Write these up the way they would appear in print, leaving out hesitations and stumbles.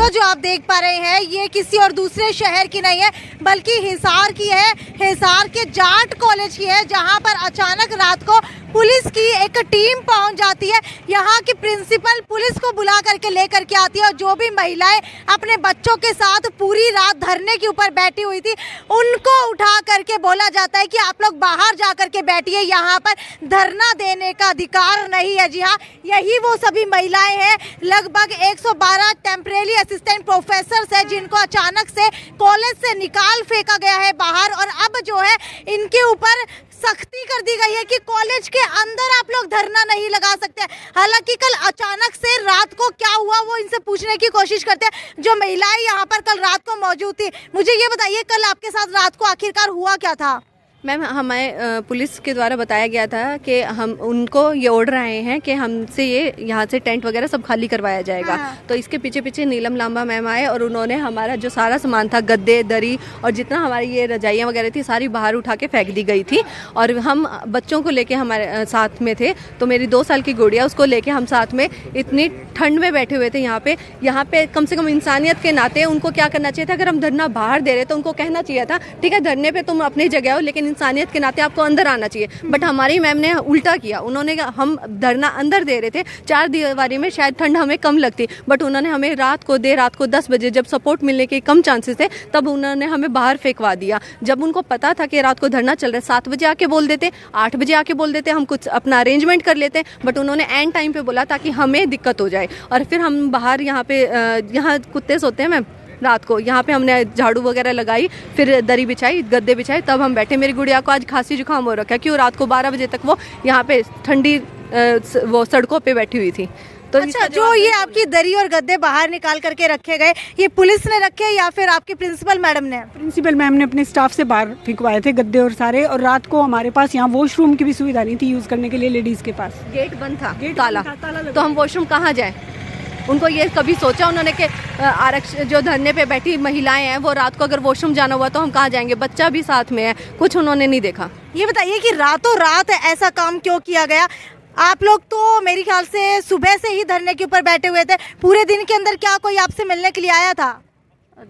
Video जो आप देख पा रहे हैं ये किसी और दूसरे शहर की नहीं है बल्कि हिसार की है। हिसार के जाट कॉलेज की है, जहां पर अचानक रात को पुलिस की एक टीम पहुंच जाती है। यहाँ की प्रिंसिपल पुलिस को बुला करके लेकर के आती है और जो भी महिलाएं अपने बच्चों के साथ पूरी रात धरने के ऊपर बैठी हुई थी उनको उठा करके बोला जाता है कि आप लोग बाहर जा करके बैठिए, यहाँ पर धरना देने का अधिकार नहीं है। जी हाँ, यही वो सभी महिलाएं हैं, लगभग 112 टेम्परेरी असिस्टेंट प्रोफेसर है जिनको अचानक से कॉलेज से निकाल फेंका गया है बाहर। और अब जो है इनके ऊपर सख्ती कर दी गई है कि कॉलेज के अंदर आप लोग धरना नहीं लगा सकते। हालांकि कल अचानक से रात को क्या हुआ वो इनसे पूछने की कोशिश करते हैं जो महिलाएं यहाँ पर कल रात को मौजूद थी। मुझे ये बताइए कल आपके साथ रात को आखिरकार हुआ क्या था? मैम, हमें पुलिस के द्वारा बताया गया था कि हम उनको ये ऑर्डर आए हैं कि हमसे ये यहाँ से टेंट वगैरह सब खाली करवाया जाएगा। तो इसके पीछे पीछे नीलम लांबा मैम आए और उन्होंने हमारा जो सारा सामान था, गद्दे, दरी और जितना हमारी ये रजाइयाँ वगैरह थी सारी बाहर उठा के फेंक दी गई थी। और हम बच्चों को लेके हमारे साथ में थे, तो मेरी 2 साल की गुड़िया, उसको लेके हम साथ में इतनी ठंड में बैठे हुए थे यहाँ पे कम से कम इंसानियत के नाते उनको क्या करना चाहिए था, अगर हम धरना बाहर दे रहे तो उनको कहना चाहिए था ठीक है धरने पे तुम अपनी जगह हो, लेकिन इंसानियत के नाते आपको अंदर आना चाहिए। बट हमारी मैम ने उल्टा किया, उन्होंने हम धरना अंदर दे रहे थे, 4 दीवारी में शायद ठंड हमें कम लगती, बट उन्होंने हमें रात को 10 बजे जब सपोर्ट मिलने के कम चांसेस थे तब उन्होंने हमें बाहर फेंकवा दिया। जब उनको पता था कि रात को धरना चल रहा है, 7 बजे आके बोल देते, 8 बजे आके बोल देते, हम कुछ अपना अरेंजमेंट कर लेते, बट उन्होंने एंड टाइम पे बोला ताकि हमें दिक्कत हो जाए। और फिर हम बाहर यहाँ कुत्ते सोते हैं मैम, रात को यहाँ पे हमने झाड़ू वगैरह लगाई, फिर दरी बिछाई, गद्दे बिछाए, तब हम बैठे। मेरी गुड़िया को आज खांसी जुकाम हो रखा है, क्यों रात को 12 बजे तक वो यहाँ पे ठंडी वो सड़कों पे बैठी हुई थी। तो अच्छा, जो ये आपकी दरी और गद्दे बाहर निकाल करके रखे गए, ये पुलिस ने रखे या फिर आपकी प्रिंसिपल मैडम ने? प्रिंसिपल मैम ने अपने स्टाफ से बाहर फिंकवाए थे गद्दे और सारे। और रात को हमारे पास यहाँ वॉशरूम की भी सुविधा नहीं थी यूज करने के लिए, लेडीज के पास गेट बंद था, ताला, तो हम वॉशरूम कहाँ जाए? उनको ये कभी सोचा उन्होंने कि आरक्षण जो धरने पे बैठी महिलाएं हैं वो रात को अगर वॉशरूम जाना हुआ तो हम कहाँ जाएंगे? बच्चा भी साथ में है, कुछ उन्होंने नहीं देखा। ये बताइए कि रातों रात ऐसा काम क्यों किया गया? आप लोग तो मेरे ख्याल से सुबह से ही धरने के ऊपर बैठे हुए थे, पूरे दिन के अंदर क्या कोई आपसे मिलने के लिए आया था?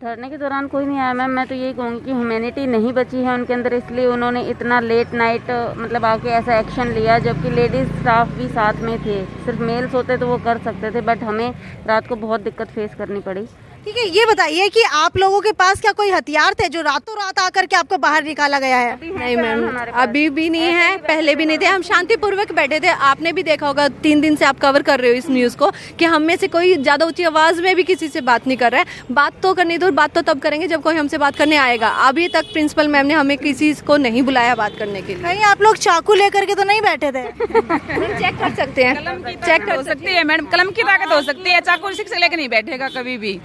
धरने के दौरान कोई नहीं आया मैम। मैं तो यही कहूँगी कि ह्यूमैनिटी नहीं बची है उनके अंदर, इसलिए उन्होंने इतना लेट नाइट मतलब आके ऐसा एक्शन लिया, जबकि लेडीज़ स्टाफ भी साथ में थे। सिर्फ मेल्स होते तो वो कर सकते थे, बट हमें रात को बहुत दिक्कत फेस करनी पड़ी। ठीक है, ये बताइए कि आप लोगों के पास क्या कोई हथियार थे जो रातों रात आकर के आपको बाहर निकाला गया है? नहीं मैम, अभी भी नहीं है, पहले भी नहीं थे। हम शांतिपूर्वक बैठे थे। आपने भी देखा होगा, 3 दिन से आप कवर कर रहे हो इस न्यूज़ को, कि हम में से कोई ज़्यादा ऊंची आवाज़ में भी किसी से बात नहीं कर रहा है। बात तो करनी तो बात तो तब करेंगे जब कोई हमसे बात करने आएगा। अभी तक प्रिंसिपल मैम ने हमें किसी को नहीं बुलाया बात करने के लिए। कहीं आप लोग चाकू लेकर के तो नहीं बैठे थे? चेक कर सकते हैं, चेक कर सकती है मैडम, कलम की ताकत हो सकती है, चाकू से लेकर नहीं बैठेगा कभी भी।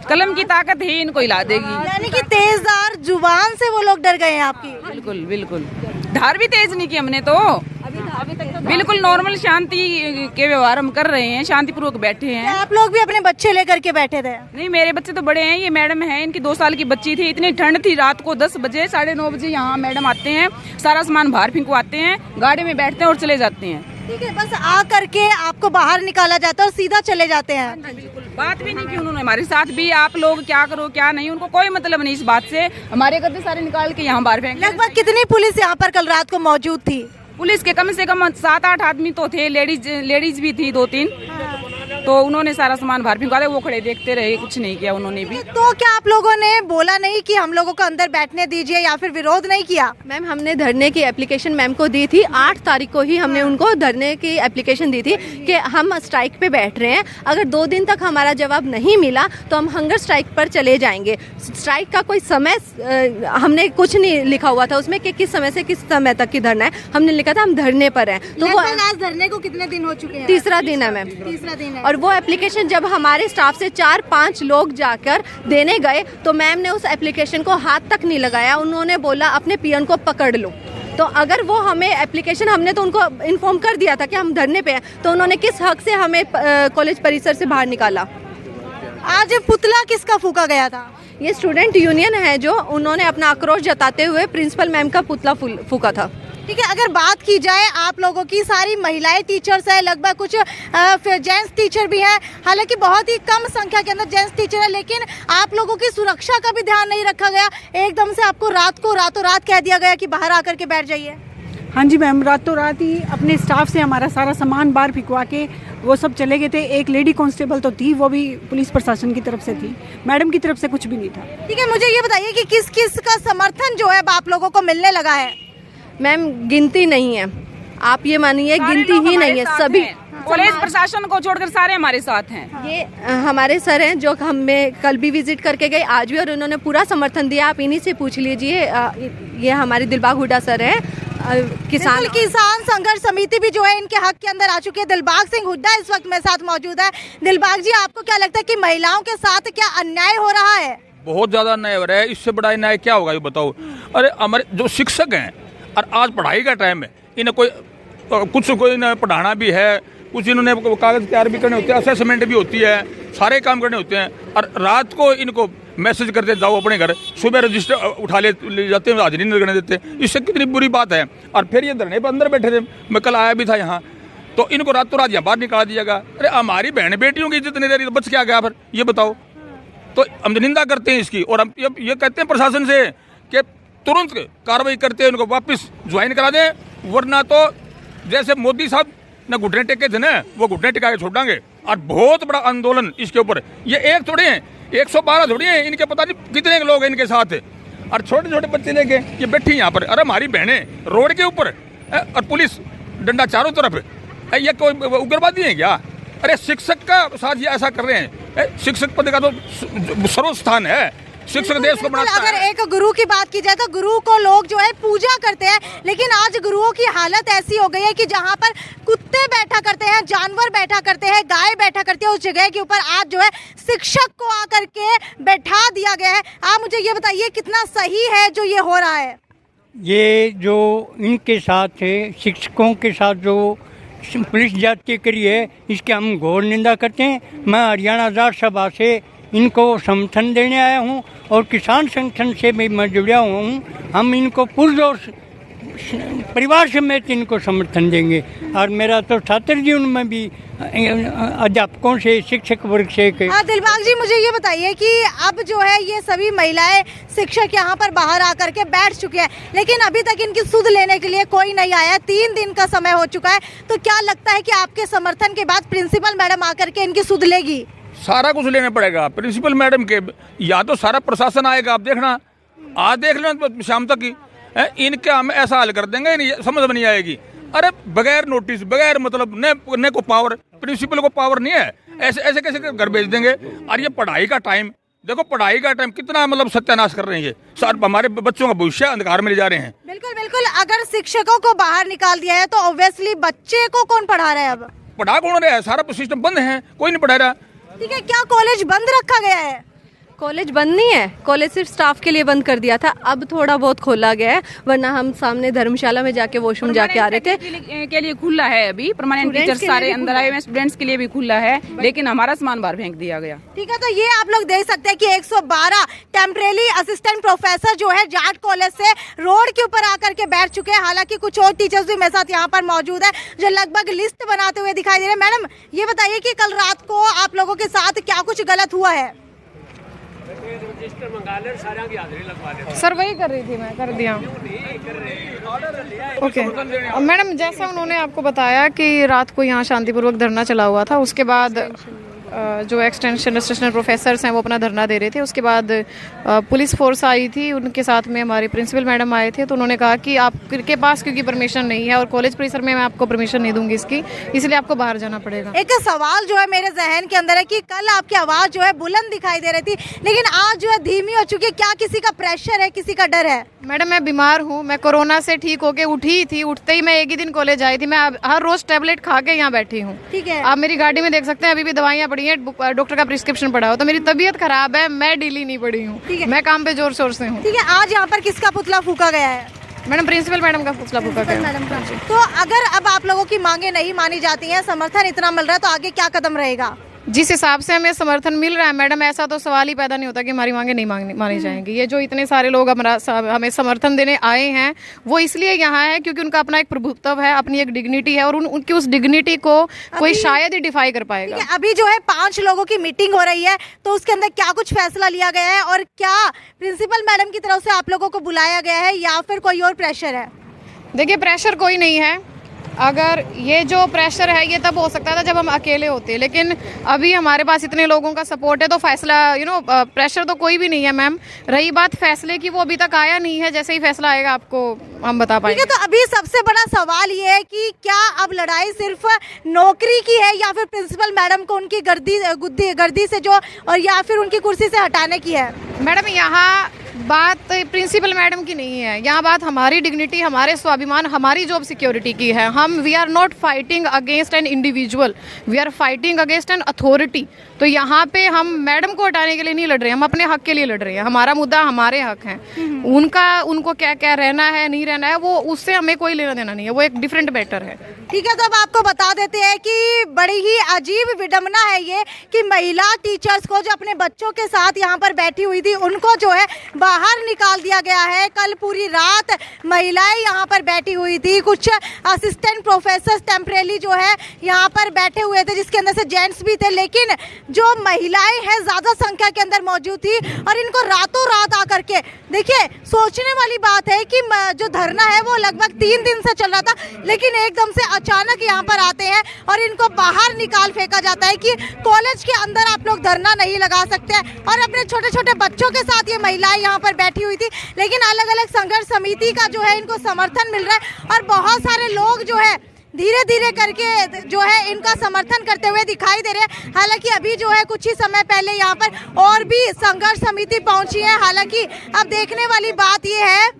कलम की ताकत ही इनको हिला देगी। यानी कि तेजदार जुबान से वो लोग डर गए हैं आपकी? बिल्कुल बिल्कुल, धार भी तेज नहीं की हमने तो, अभी तक बिल्कुल नॉर्मल शांति के व्यवहार हम कर रहे हैं, शांतिपूर्वक बैठे हैं। आप लोग भी अपने बच्चे लेकर के बैठे थे? नहीं, मेरे बच्चे तो बड़े हैं, ये मैडम है, इनकी 2 साल की बच्ची थी। इतनी ठंड थी, रात को 10 बजे 9:30 बजे यहाँ मैडम आते हैं, सारा सामान बाहर फिंकवाते हैं, गाड़ी में बैठते हैं और चले जाते हैं। ठीक है, बस आ करके आपको बाहर निकाला जाता है और सीधा चले जाते हैं? बिल्कुल, बात भी नहीं की उन्होंने हमारे साथ भी, आप लोग क्या करो क्या नहीं, उनको कोई मतलब नहीं इस बात से। हमारे गद्दे सारे निकाल के यहाँ बाहर फेंक। लगभग कितनी पुलिस यहाँ पर कल रात को मौजूद थी? पुलिस के कम से कम 7-8 आदमी तो थे, लेडीज भी थी 2-3। तो उन्होंने सारा सामान बाहर फिंका दिया, वो खड़े देखते रहे, कुछ नहीं किया उन्होंने भी। तो क्या आप लोगों ने बोला नहीं कि हम लोगों को अंदर बैठने दीजिए या फिर विरोध नहीं किया? मैम, हमने धरने की एप्लीकेशन मैम को दी थी, 8 तारीख को ही हमने उनको धरने की एप्लीकेशन दी थी कि हम स्ट्राइक पे बैठ रहे हैं, अगर 2 दिन तक हमारा जवाब नहीं मिला तो हम हंगर स्ट्राइक पर चले जाएंगे। स्ट्राइक का कोई समय हमने कुछ नहीं लिखा हुआ था उसमें कि किस समय से किस समय तक की धरना है, हमने लिखा था हम धरने पर हैं। तो वो आज धरने को कितने दिन हो चुके हैं? 3रा दिन है मैम, 3रा दिन है। और वो एप्लीकेशन जब हमारे स्टाफ से 4-5 लोग जाकर देने गए तो मैम ने उस एप्लीकेशन को हाथ तक नहीं लगाया, उन्होंने बोला अपने पीएन को पकड़ लो। तो अगर वो हमें एप्लीकेशन, हमने तो उनको इन्फॉर्म कर दिया था कि हम धरने पे हैं, तो उन्होंने किस हक से हमें कॉलेज परिसर से बाहर निकाला? आज पुतला किसका फूका गया था? ये स्टूडेंट यूनियन है जो उन्होंने अपना आक्रोश जताते हुए प्रिंसिपल मैम का पुतला फूका था। ठीक है, अगर बात की जाए आप लोगों की, सारी महिलाएं टीचर्स है, लगभग कुछ जेंट्स टीचर भी हैं, हालांकि बहुत ही कम संख्या के अंदर जेंट्स टीचर है, लेकिन आप लोगों की सुरक्षा का भी ध्यान नहीं रखा गया। एकदम से आपको रातों रात कह दिया गया कि बाहर आकर के बैठ जाइए। हाँ जी मैम, रातों रात ही अपने स्टाफ से हमारा सारा सामान बाहर फिकवा के वो सब चले गए थे। एक लेडी कांस्टेबल तो थी, वो भी पुलिस प्रशासन की तरफ से थी, मैडम की तरफ से कुछ भी नहीं था। ठीक है, मुझे ये बताइए कि किस किस का समर्थन जो है अब आप लोगों को मिलने लगा है? मैम गिनती नहीं है, आप ये मानिए गिनती ही नहीं है। सभी पुलिस प्रशासन को छोड़कर सारे हमारे साथ हैं। ये हमारे सर हैं जो हमें कल भी विजिट करके गए, आज भी, और उन्होंने पूरा समर्थन दिया। आप इन्हीं से पूछ लीजिए। ये हमारे दिलबाग हुड्डा सर हैं, किसान संघर्ष समिति भी जो है इनके हक के अंदर आ चुकी है। दिलबाग सिंह हुड्डा इस वक्त मेरे साथ मौजूद है। दिलबाग जी, आपको क्या लगता है कि महिलाओं के साथ क्या अन्याय हो रहा है? बहुत ज्यादा अन्याय हो रहा है। इससे बड़ा अन्याय क्या होगा ये बताओ। अरे हमारे जो शिक्षक हैं, और आज पढ़ाई का टाइम है, इन्हें कोई इन्हें पढ़ाना भी है, कुछ इन्होंने कागज तैयार भी करने होते हैं, असेसमेंट भी होती है, सारे काम करने होते हैं, और रात को इनको मैसेज करते जाओ अपने घर, सुबह रजिस्टर उठा ले जाते हैं, हाजिरी नहीं लगने देते। इससे कितनी बुरी बात है। और फिर ये धरने पर अंदर बैठे थे, मैं कल आया भी था यहाँ, तो इनको रातों रात यहाँ बाहर निकाल दिया गया। अरे हमारी बहन बेटियों की इज्जत नहीं दे रही तो बच क्या गया फिर, ये बताओ। तो हम निंदा करते हैं इसकी, और हम ये कहते हैं प्रशासन से कि तुरंत कार्रवाई करते हैं, उनको वापस ज्वाइन करा दें, वरना तो जैसे मोदी साहब न घुटने टेके थे ना, वो घुटने टिका के छोड़ देंगे। और बहुत बड़ा आंदोलन इसके ऊपर। ये एक थोड़े हैं, 112 थोड़ी हैं, इनके पता नहीं कितने लोग हैं इनके साथ, और छोटे छोटे बच्चे लेके ये बैठी यहाँ पर। अरे हमारी बहनें रोड के ऊपर, और पुलिस डंडा चारों तरफ। ये कोई उग्रवादी है क्या? अरे शिक्षक का साथ ये ऐसा कर रहे हैं। शिक्षक पद का तो सर्वस्थान है, शिक्षक देश को बनाता है। अगर एक गुरु की बात की जाए तो गुरु को लोग जो है पूजा करते हैं, लेकिन आज गुरुओं की हालत ऐसी हो गई है कि जहां पर कुत्ते बैठा करते हैं, जानवर बैठा करते हैं, गाय बैठा करती है, उस जगह के ऊपर आज जो है शिक्षक को आकर के बैठा दिया गया है। आप मुझे ये बताइए कितना सही है जो ये हो रहा है? ये जो इनके साथ है, शिक्षकों के साथ जो पुलिस जाति करी है, इसकी हम घोर निंदा करते हैं। मैं हरियाणा आजाद सभा से इनको समर्थन देने आया हूं, और किसान संगठन से भी मैं जुड़ा हुआ हूं। हम इनको पुरजोर परिवार समेत इनको समर्थन देंगे। और मेरा तो छात्र जीवन में भी अध्यापकों से, शिक्षक वर्ग से। दिलबाग जी, मुझे ये बताइए कि अब जो है ये सभी महिलाएं शिक्षक यहाँ पर बाहर आकर के बैठ चुके हैं, लेकिन अभी तक इनकी सुध लेने के लिए कोई नहीं आया। 3 दिन का समय हो चुका है, तो क्या लगता है कि आपके समर्थन के बाद प्रिंसिपल मैडम आकर के इनकी सुध लेगी? सारा कुछ लेना पड़ेगा प्रिंसिपल मैडम के, या तो सारा प्रशासन आएगा। आप देखना, आज देख लेना शाम तक ही इनके हम ऐसा हल कर देंगे, समझ में नहीं आएगी। अरे बगैर नोटिस, बगैर मतलब ने को पावर, प्रिंसिपल को पावर नहीं है, ऐसे कैसे घर भेज देंगे। और ये पढ़ाई का टाइम देखो, पढ़ाई का टाइम कितना मतलब सत्यानाश कर रहे हैं। सर हमारे बच्चों का भविष्य अंधकार में ले जा रहे हैं। बिल्कुल बिल्कुल, अगर शिक्षकों को बाहर निकाल दिया है तो ऑब्वियसली बच्चे को कौन पढ़ा रहा है? अब पढ़ा कौन रहा है? सारा सिस्टम बंद है, कोई नहीं पढ़ा रहा। ठीक है, क्या कॉलेज बंद रखा गया है? कॉलेज बंद नहीं है, कॉलेज सिर्फ स्टाफ के लिए बंद कर दिया था, अब थोड़ा बहुत खोला गया है, वरना हम सामने धर्मशाला में जाके वॉशरूम जाके आ रहे थे। के लिए खुला है अभी, परमानेंट टीचर्स सारे अंदर आए हुए, स्टूडेंट्स के लिए भी खुला है, लेकिन हमारा सामान बाहर फेंक दिया गया। ठीक है, तो ये आप लोग देख सकते हैं कि 112 टेम्परेरी असिस्टेंट प्रोफेसर जो है जाट कॉलेज से रोड के ऊपर आकर के बैठ चुके हैं। हालांकि कुछ और टीचर्स भी मेरे साथ यहाँ पर मौजूद है जो लगभग लिस्ट बनाते हुए दिखाई दे रहे हैं। मैडम, ये बताइए कि कल रात को आप लोगों के साथ क्या कुछ गलत हुआ है? सर वही कर रही थी, मैं कर दिया। ओके मैडम, जैसा उन्होंने आपको बताया कि रात को यहाँ शांतिपूर्वक धरना चला हुआ था, उसके बाद जो एक्सटेंशन असिस्टेंट प्रोफेसर्स हैं वो अपना धरना दे रहे थे। उसके बाद पुलिस फोर्स आई थी, उनके साथ में हमारे प्रिंसिपल मैडम आए थे, तो उन्होंने कहा कि आपके पास क्योंकि परमिशन नहीं है और कॉलेज परिसर में मैं आपको परमिशन नहीं दूंगी इसकी, इसलिए आपको बाहर जाना पड़ेगा। एक सवाल जो है मेरे जहन के अंदर है कि कल आपकी आवाज जो है बुलंद दिखाई दे रही थी, लेकिन आज जो है धीमी हो चुकी है। क्या किसी का प्रेशर है, किसी का डर है? मैडम, मैं बीमार हूँ, मैं कोरोना से ठीक होके उठी थी, उठते ही मैं एक ही दिन कॉलेज आई थी। मैं हर रोज टेबलेट खा के यहाँ बैठी हूँ। ठीक है, आप मेरी गाड़ी में देख सकते हैं, अभी भी दवाइयाँ पड़ी हैं, डॉक्टर का प्रिस्क्रिप्शन पड़ा हो। तो मेरी तबीयत खराब है, मैं ढीली नहीं पड़ी हूँ, मैं काम पे जोर शोर से हूँ। ठीक है, आज यहाँ पर किसका पुतला फूका गया है? मैडम, प्रिंसिपल मैडम का पुतला फूका गया। मैडम का। तो अगर अब आप लोगों की मांगे नहीं मानी जाती हैं, समर्थन इतना मिल रहा है, तो आगे क्या कदम रहेगा? जिस हिसाब से हमें समर्थन मिल रहा है मैडम, ऐसा तो सवाल ही पैदा नहीं होता कि हमारी मांगे नहीं मानी जाएंगी। ये जो इतने सारे लोग हमें समर्थन देने आए हैं वो इसलिए यहाँ है क्योंकि उनका अपना एक प्रभुत्व है, अपनी एक डिग्निटी है और उनकी उस डिग्निटी को कोई शायद ही डिफाई कर पाएगा। अभी जो है 5 लोगों की मीटिंग हो रही है, तो उसके अंदर क्या कुछ फैसला लिया गया है और क्या प्रिंसिपल मैडम की तरफ से आप लोगों को बुलाया गया है या फिर कोई और प्रेशर है? देखिए, प्रेशर कोई नहीं है। अगर ये जो प्रेशर है ये तब हो सकता था जब हम अकेले होते, लेकिन अभी हमारे पास इतने लोगों का सपोर्ट है तो फैसला प्रेशर तो कोई भी नहीं है मैम। रही बात फैसले की, वो अभी तक आया नहीं है, जैसे ही फैसला आएगा आपको हम बता पाएंगे। तो अभी सबसे बड़ा सवाल ये है कि क्या अब लड़ाई सिर्फ नौकरी की है या फिर प्रिंसिपल मैडम को उनकी गर्दी से जो और या फिर उनकी कुर्सी से हटाने की है? मैडम, यहाँ बात प्रिंसिपल मैडम की नहीं है, यहाँ बात हमारी डिग्निटी, हमारे स्वाभिमान, हमारी जॉब सिक्योरिटी की है। हम we are not fighting against an individual, we are fighting against an authority. तो यहाँ पे हम मैडम को हटाने के लिए नहीं लड़ रहे हैं, हम अपने हक के लिए लड़ रहे हैं। हमारा मुद्दा हमारे हक है, उनको क्या क्या रहना है नहीं रहना है वो उससे हमें कोई लेना देना नहीं है, वो एक डिफरेंट मैटर है। ठीक है, तो अब आपको बता देते हैं कि बड़ी ही अजीब विडंबना है ये कि महिला टीचर्स को जो अपने बच्चों के साथ यहाँ पर बैठी हुई थी उनको जो है बाहर निकाल दिया गया है। कल पूरी रात महिलाएं यहाँ पर बैठी हुई थी, कुछ असिस्टेंट प्रोफेसर टेम्परेरी जो है यहाँ पर बैठे हुए थे, जिसके अंदर से जेंट्स भी थे, लेकिन जो महिलाएं हैं ज्यादा संख्या के अंदर मौजूद थी और इनको रातों रात आकर के, देखिए सोचने वाली बात है कि जो धरना है वो लगभग 3 दिन से चल रहा था, लेकिन एकदम से अचानक यहाँ पर आते हैं और इनको बाहर निकाल फेंका जाता है कि कॉलेज के अंदर आप लोग धरना नहीं लगा सकते। और अपने छोटे छोटे बच्चों के साथ ये महिलाएं यहाँ पर बैठी हुई थी, लेकिन अलग अलग संघर्ष समिति का जो है इनको समर्थन मिल रहा है और बहुत सारे लोग जो है धीरे धीरे करके जो है इनका समर्थन करते हुए दिखाई दे रहे हैं। हालांकि अभी जो है कुछ ही समय पहले यहाँ पर और भी संघर्ष समिति पहुंची है। हालांकि अब देखने वाली बात ये है,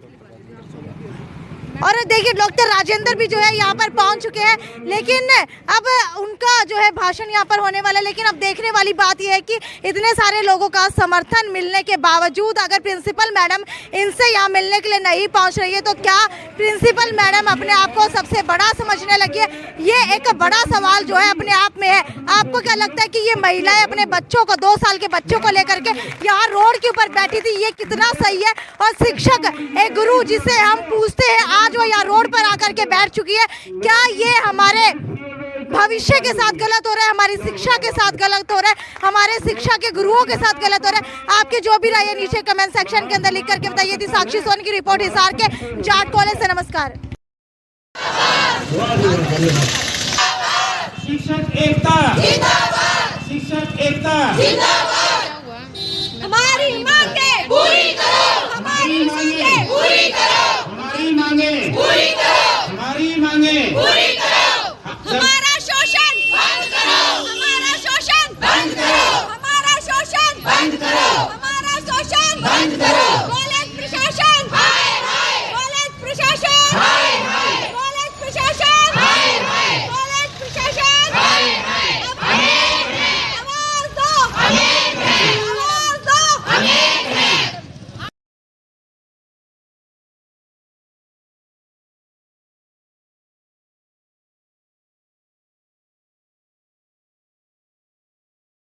और देखिए डॉक्टर राजेंद्र भी जो है यहाँ पर पहुंच चुके हैं, लेकिन अब उनका जो है भाषण यहाँ पर होने वाला है। लेकिन अब देखने वाली बात यह है कि इतने सारे लोगों का समर्थन मिलने के बावजूद अगर प्रिंसिपल मैडम इनसे यहाँ मिलने के लिए नहीं पहुँच रही है तो क्या प्रिंसिपल मैडम अपने आप को सबसे बड़ा समझने लगी है? ये एक बड़ा सवाल जो है अपने आप में है। आपको क्या लगता है कि ये महिलाएं अपने बच्चों को 2 साल के बच्चों को लेकर के यहाँ रोड के ऊपर बैठी थी, ये कितना सही है? और शिक्षक एक गुरु जिसे हम पूछते हैं आज वो यहाँ रोड पर आकर के बैठ चुकी है, क्या ये हमारे भविष्य के साथ गलत हो रहा है, हमारी शिक्षा के साथ गलत हो रहा है, हमारे शिक्षा के गुरुओं के साथ गलत हो रहा है? आपकी जो भी राय है नीचे कमेंट सेक्शन के अंदर लिख करके बताइए। थी साक्षी सोनी की रिपोर्ट हिसार के जाट कॉलेज से। नमस्कार। शिक्षक एकता जिंदाबाद, शिक्षक एकता जिंदाबाद, हमारी मांगे पूरी करो।